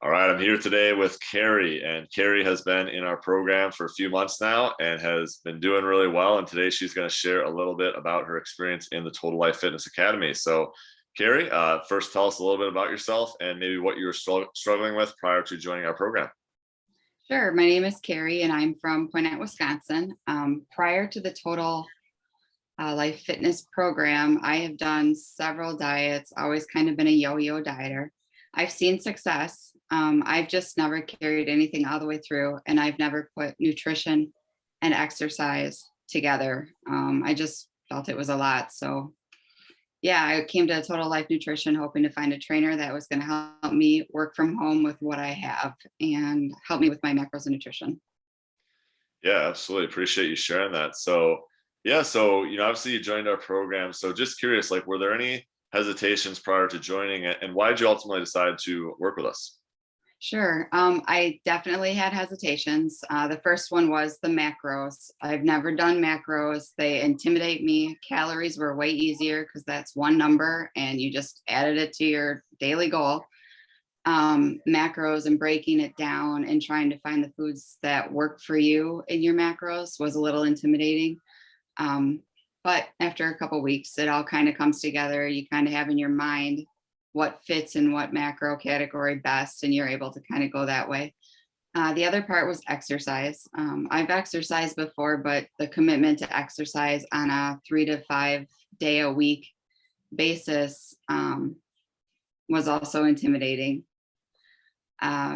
All right, I'm here today with Carrie, and Carrie has been in our program for a few months now and has been doing really well. And today she's going to share a little bit about her experience in the Total Life Fitness Academy. So, Carrie, first tell us a little bit about yourself and maybe what you were struggling with prior to joining our program. Sure. My name is Carrie and I'm from Poynette, Wisconsin. Prior to the Total Life Fitness program, I have done several diets, always kind of been a yo-yo dieter. I've seen success. I've just never carried anything all the way through, and I've never put nutrition and exercise together. I just felt it was a lot. So yeah, I came to Total Life Nutrition hoping to find a trainer that was going to help me work from home with what I have and help me with my macros and nutrition. Yeah, absolutely. Appreciate you sharing that. So, yeah, so obviously you joined our program. So, just curious, like, were there any hesitations prior to joining it, and why did you ultimately decide to work with us? Sure. I definitely had hesitations. The first one was the macros. I've never done macros. They intimidate me. Calories were way easier because that's one number and you just added it to your daily goal. Macros and breaking it down and trying to find the foods that work for you in your macros was a little intimidating. But after a couple weeks, it all kind of comes together. You kind of have in your mind what fits in what macro category best, and you're able to kind of go that way. The other part was exercise. I've exercised before, but the commitment to exercise on a 3 to 5 day a week basis was also intimidating.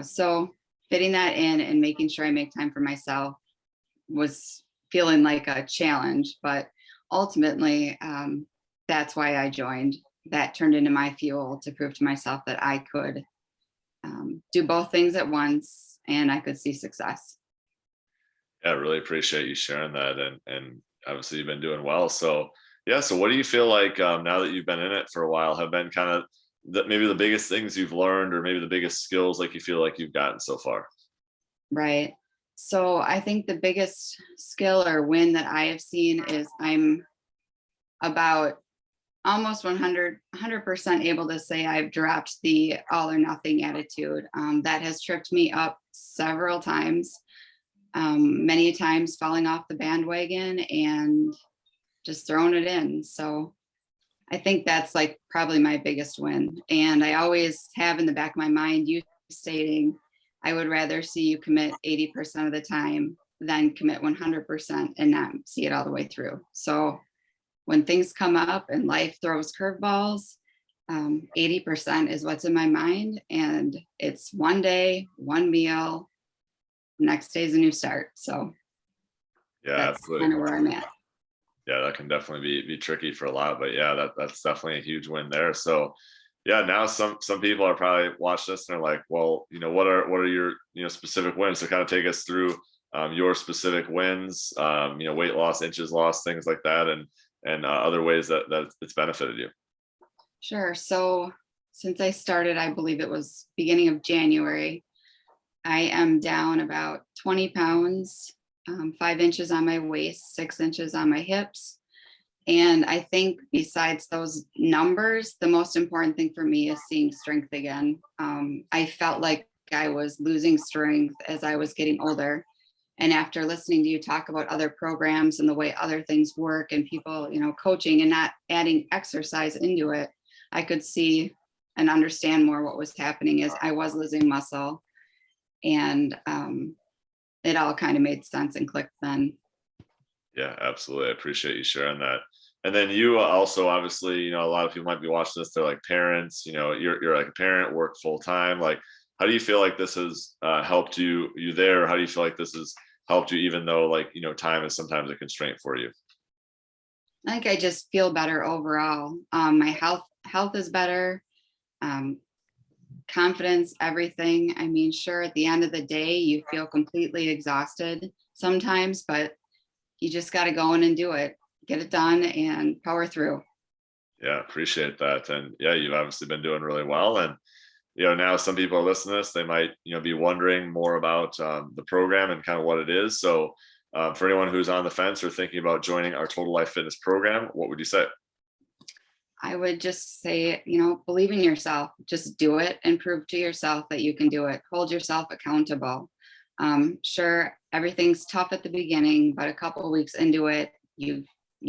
So fitting that in and making sure I make time for myself was feeling like a challenge, but ultimately, that's why I joined. That turned into my fuel to prove to myself that I could do both things at once and I could see success. Yeah, I really appreciate you sharing that, and obviously you've been doing well. So, yeah, so what do you feel like now that you've been in it for a while have been kind of maybe the biggest things you've learned, or maybe the biggest skills like you feel like you've gotten so far? Right. So I think the biggest skill or win that I have seen is I'm about almost 100% able to say I've dropped the all or nothing attitude. That has tripped me up several times, many times falling off the bandwagon and just throwing it in. So I think that's like probably my biggest win. And I always have in the back of my mind you stating, I would rather see you commit 80% of the time than commit 100% and not see it all the way through. So when things come up and life throws curveballs, 80% is what's in my mind. And it's one day, one meal, next day's a new start. So Yeah, that's absolutely. kind of where I'm at. Yeah, that can definitely be tricky for a lot, but yeah, that's definitely a huge win there. So, yeah, now some people are probably watching this and they're like, well, what are your specific wins? So kind of take us through your specific wins, weight loss, inches lost, things like that, and other ways that it's benefited you. Sure. So since I started, I believe it was beginning of January, I am down about 20 pounds, 5 inches on my waist, 6 inches on my hips. And I think besides those numbers, the most important thing for me is seeing strength again. I felt like I was losing strength as I was getting older. And after listening to you talk about other programs and the way other things work and people, coaching and not adding exercise into it, I could see and understand more what was happening as I was losing muscle. And it all kind of made sense and clicked then. Yeah, absolutely. I appreciate you sharing that. And then you also obviously, a lot of people might be watching this. They're like parents. You're like a parent, work full time. Like, how do you feel like this has helped you there? How do you feel like this has helped you, even though like time is sometimes a constraint for you? I think I just feel better overall. My health is better. Um, Confidence, everything. I mean, sure, at the end of the day, you feel completely exhausted sometimes, but you just got to go in and do it, get it done, and power through. Yeah, appreciate that. And yeah, you've obviously been doing really well. And now some people are listening to this, they might be wondering more about the program and kind of what it is. So for anyone who's on the fence or thinking about joining our Total Life Fitness program, what would you say? I would just say, you know, believe in yourself, just do it and prove to yourself that you can do it. Hold yourself accountable. Sure, everything's tough at the beginning, but a couple of weeks into it, you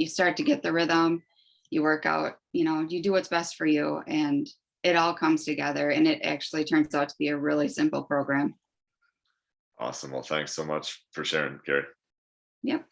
start to get the rhythm, you work out, you know, you do what's best for you, and it all comes together, and it actually turns out to be a really simple program. Awesome. Well, thanks so much for sharing, Carrie. Yep.